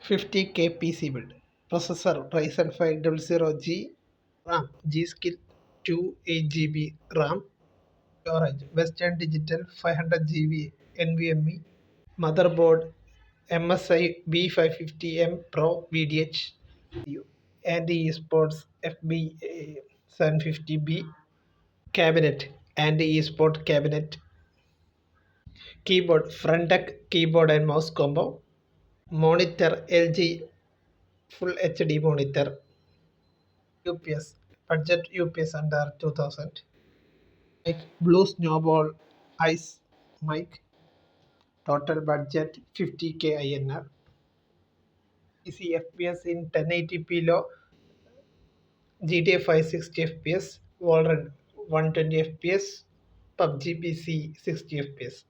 50K PC build. Processor Ryzen 5 00G. RAM G-Skill 2 8GB RAM. Storage Western Digital 500GB NVMe. Motherboard MSI B550M Pro VDH. Anti-esports FB 750B. Cabinet Anti-esport cabinet. Keyboard Frontech keyboard and mouse combo. Monitor LG Full HD monitor. UPS budget UPS under 2000. Mic Blue Snowball Ice mic. Total budget 50K INR. PC FPS in 1080p low. GTA 5 60 FPS. Valorant 120 FPS. PUBG PC 60 FPS.